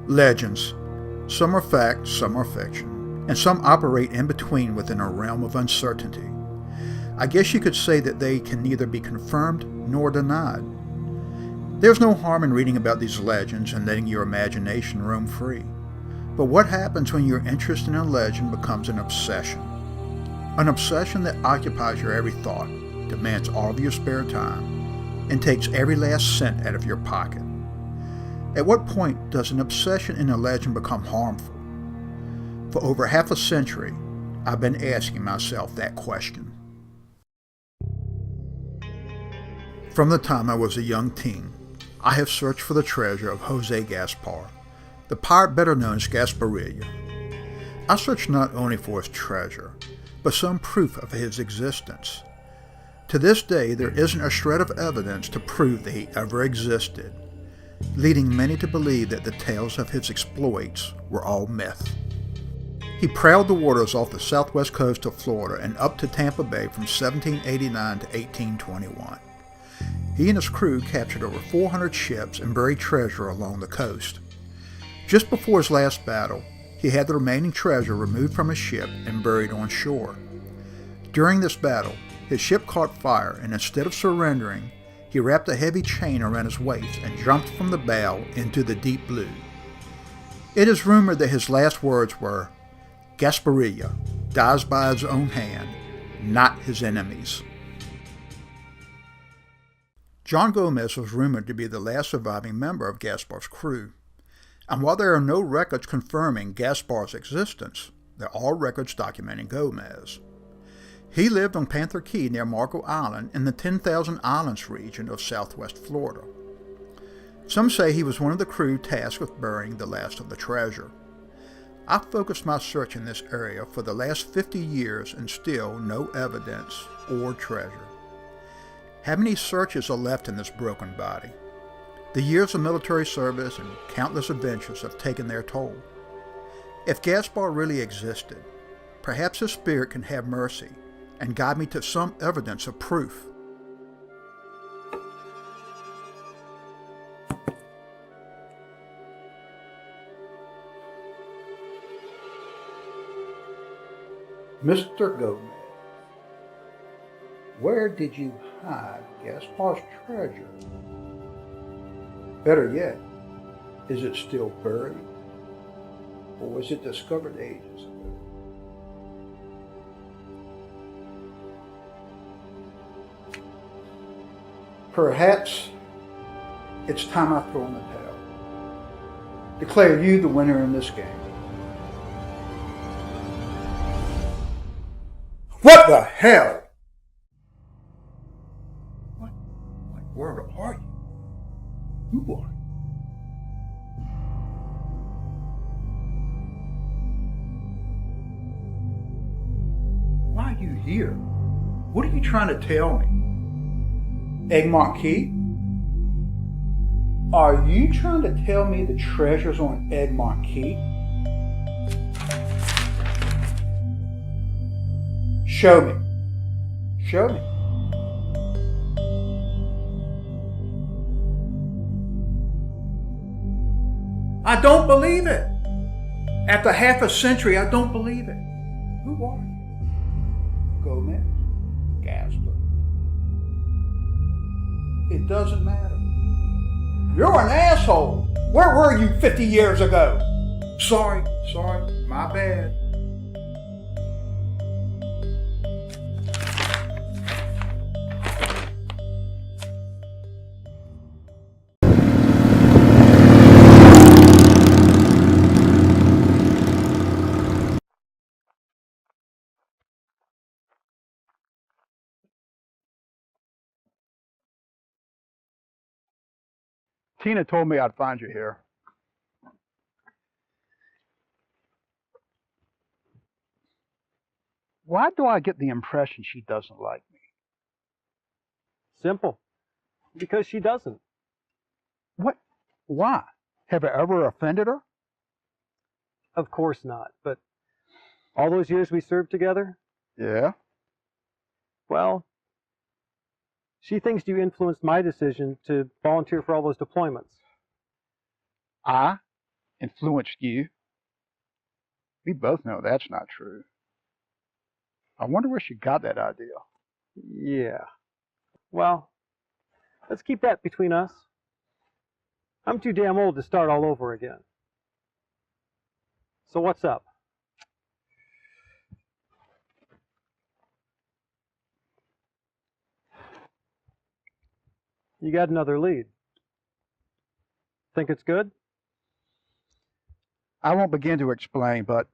Legends. Some are fact, some are fiction, and some operate in between within a realm of uncertainty. I guess you could say that they can neither be confirmed nor denied. There's no harm in reading about these legends and letting your imagination roam free. But what happens when your interest in a legend becomes an obsession? An obsession that occupies your every thought, demands all of your spare time, and takes every last cent out of your pocket. At what point does an obsession in a legend become harmful? For over half a century, I've been asking myself that question. From the time I was a young teen, I have searched for the treasure of Jose Gaspar, the pirate better known as Gasparilla. I searched not only for his treasure, but some proof of his existence. To this day, there isn't a shred of evidence to prove that he ever existed, leading many to believe that the tales of his exploits were all myth. He prowled the waters off the southwest coast of Florida and up to Tampa Bay from 1789 to 1821. He and his crew captured over 400 ships and buried treasure along the coast. Just before his last battle, he had the remaining treasure removed from his ship and buried on shore. During this battle, his ship caught fire, and instead of surrendering, he wrapped a heavy chain around his waist and jumped from the bow into the deep blue. It is rumored that his last words were, "Gasparilla dies by his own hand, not his enemies." John Gomez was rumored to be the last surviving member of Gaspar's crew. And while there are no records confirming Gaspar's existence, there are records documenting Gomez. He lived on Panther Key near Marco Island in the 10,000 Islands region of southwest Florida. Some say he was one of the crew tasked with burying the last of the treasure. I've focused my search in this area for the last 50 years and still no evidence or treasure. How many searches are left in this broken body? The years of military service and countless adventures have taken their toll. If Gaspar really existed, perhaps his spirit can have mercy and guide me to some evidence of proof. Mr. Gomez, where did you hide Gaspar's treasure? Better yet, is it still buried? Or was it discovered ages ago? Perhaps it's time I throw in the towel. Declare you the winner in this game. What the hell? Where are you? Who are you? Why are you here? What are you trying to tell me? Egmont Key? Are you trying to tell me the treasure's on Egmont Key? Show me. Show me. I don't believe it. After half a century, I don't believe it. Who are you? Gomez? Gaspar? It doesn't matter. You're an asshole. Where were you 50 years ago? Sorry, my bad. Tina told me I'd find you here. Why do I get the impression she doesn't like me? Simple. Because she doesn't. What? Why? Have I ever offended her? Of course not, but all those years we served together? Yeah? Well, she thinks you influenced my decision to volunteer for all those deployments. I? influenced you. We both know that's not true. I wonder where she got that idea. Yeah. Well, let's keep that between us. I'm too damn old to start all over again. So what's up? You got another lead. Think it's good? I won't begin to explain, but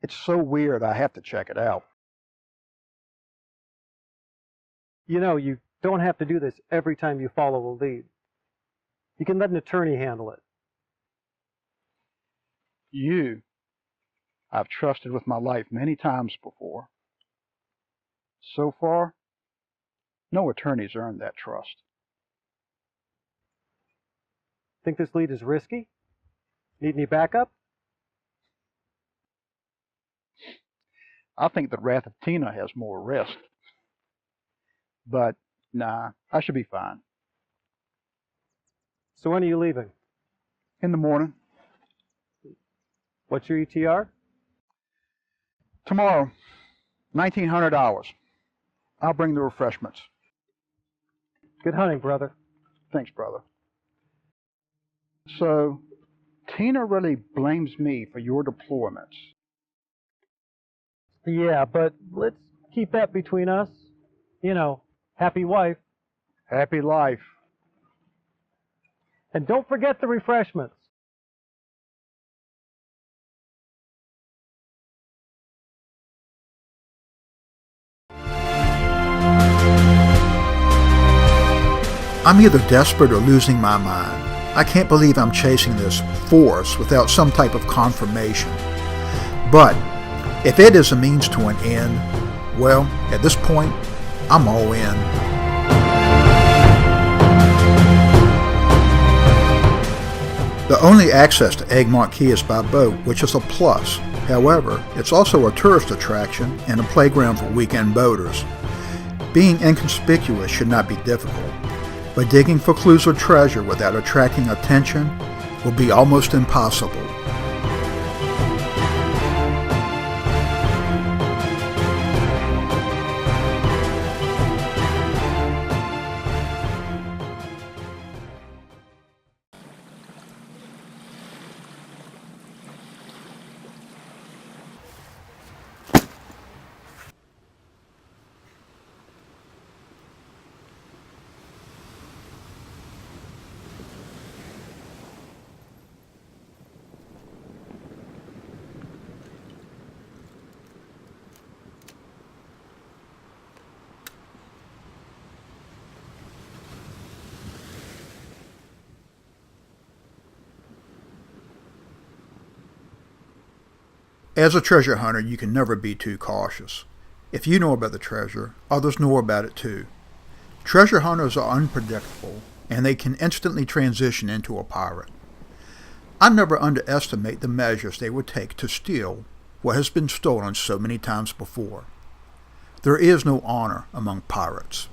it's so weird I have to check it out. You know, you don't have to do this every time you follow a lead. You can let an attorney handle it. You, I've trusted with my life many times before. So far, no attorney's earned that trust. Think this lead is risky? Need any backup? I think the wrath of Tina has more risk. But, nah, I should be fine. So when are you leaving? In the morning. What's your ETR? Tomorrow, $1,900. I'll bring the refreshments. Good hunting, brother. Thanks, brother. So, Tina really blames me for your deployments. Yeah, but let's keep that between us. You know, happy wife. Happy life. And don't forget the refreshments. I'm either desperate or losing my mind. I can't believe I'm chasing this force without some type of confirmation. But if it is a means to an end, well, at this point, I'm all in. The only access to Egmont Key is by boat, which is a plus. However, it's also a tourist attraction and a playground for weekend boaters. Being inconspicuous should not be difficult, but digging for clues or treasure without attracting attention will be almost impossible. As a treasure hunter, you can never be too cautious. If you know about the treasure, others know about it too. Treasure hunters are unpredictable, and they can instantly transition into a pirate. I never underestimate the measures they would take to steal what has been stolen so many times before. There is no honor among pirates.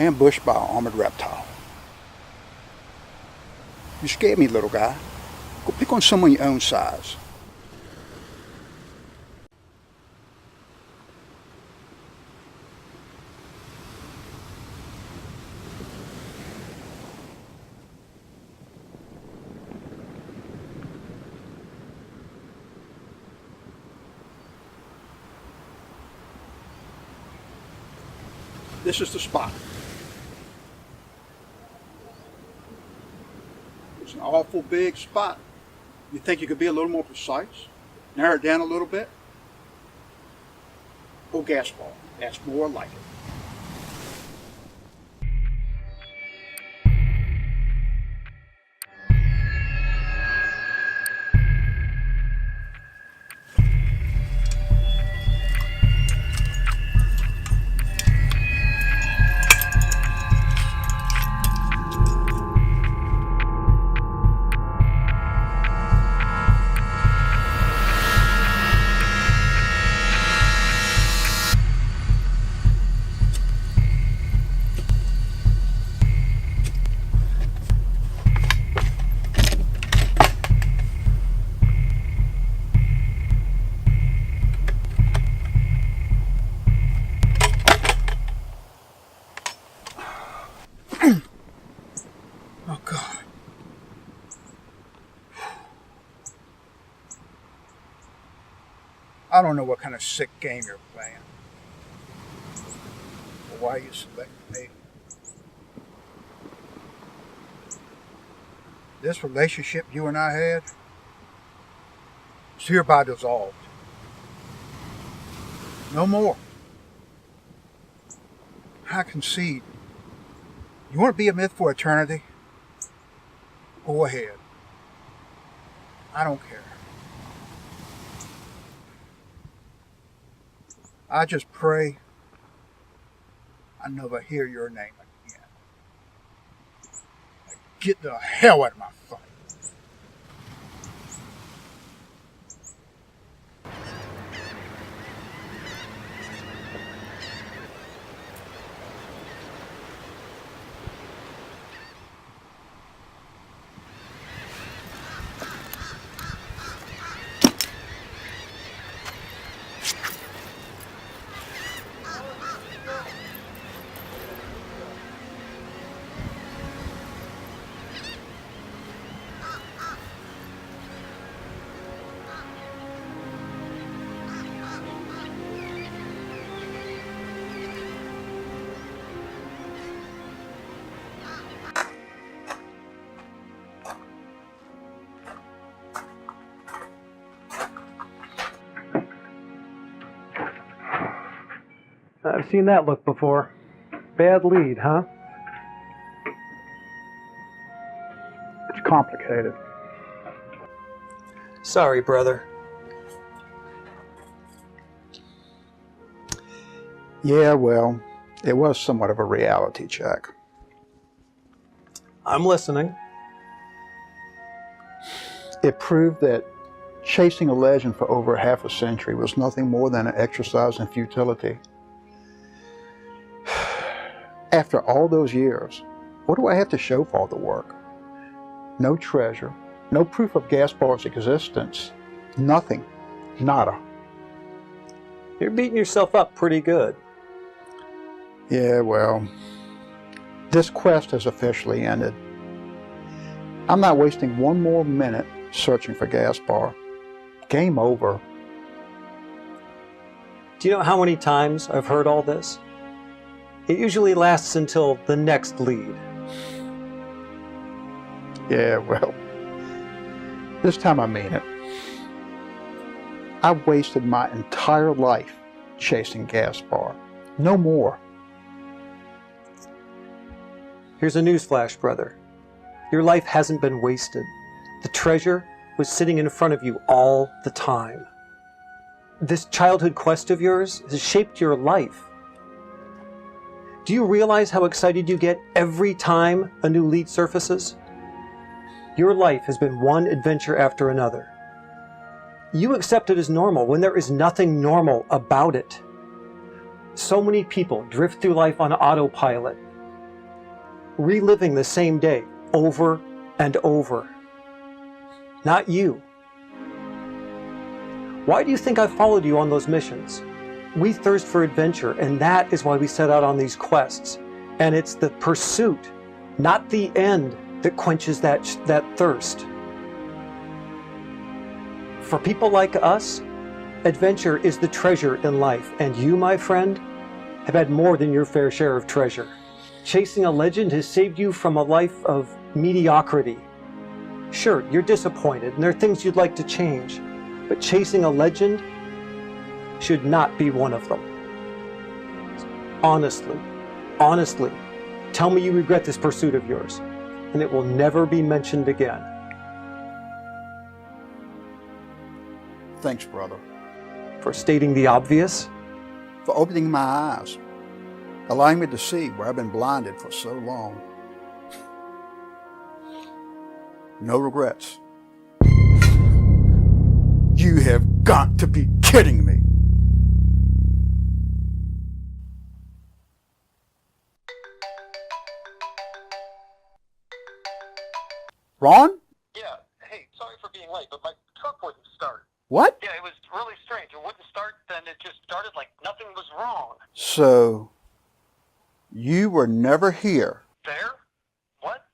ambushed by an armored reptile. You scared me, little guy. Go pick on someone your own size. This is the spot. It's an awful big spot. You think you could be a little more precise? Narrow it down a little bit? Oh, Gaspar, that's more like it. Oh, God. I don't know what kind of sick game you're playing, or why you selected me. This relationship you and I had is hereby dissolved. No more. I concede. You want to be a myth for eternity? Go ahead. I don't care. I just pray I never hear your name again. Get the hell out of my sight. I've seen that look before. Bad lead, huh? It's complicated. Sorry, brother. Yeah, well, it was somewhat of a reality check. I'm listening. It proved that chasing a legend for over half a century was nothing more than an exercise in futility. After all those years, what do I have to show for all the work? No treasure, no proof of Gaspar's existence, nothing, nada. You're beating yourself up pretty good. Yeah, well, this quest has officially ended. I'm not wasting one more minute searching for Gaspar. Game over. Do you know how many times I've heard all this? It usually lasts until the next lead. Yeah, well, this time I mean it. I wasted my entire life chasing Gaspar. No more. Here's a newsflash, brother. Your life hasn't been wasted. The treasure was sitting in front of you all the time. This childhood quest of yours has shaped your life. Do you realize how excited you get every time a new lead surfaces? Your life has been one adventure after another. You accept it as normal when there is nothing normal about it. So many people drift through life on autopilot, reliving the same day over and over. Not you. Why do you think I followed you on those missions? We thirst for adventure, and that is why we set out on these quests. And it's the pursuit, not the end, that quenches that thirst. For people like us, adventure is the treasure in life, and you, my friend, have had more than your fair share of treasure. Chasing a legend has saved you from a life of mediocrity. Sure, you're disappointed, and there are things you'd like to change, but chasing a legend should not be one of them. Honestly, tell me you regret this pursuit of yours, and it will never be mentioned again. Thanks, brother, For stating the obvious? for opening my eyes, allowing me to see where I've been blinded for so long. No regrets. You have got to be kidding me. Ron? Yeah, hey, sorry for being late, but my truck wouldn't start. What? Yeah, it was really strange. It wouldn't start, then it just started like nothing was wrong. So, you were never here. There? What?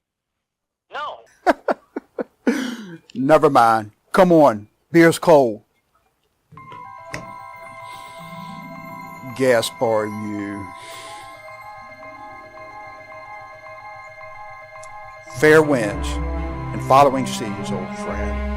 No. Never mind. Come on. Beer's cold. Gaspar, you. Fair winds and following seas, old friend.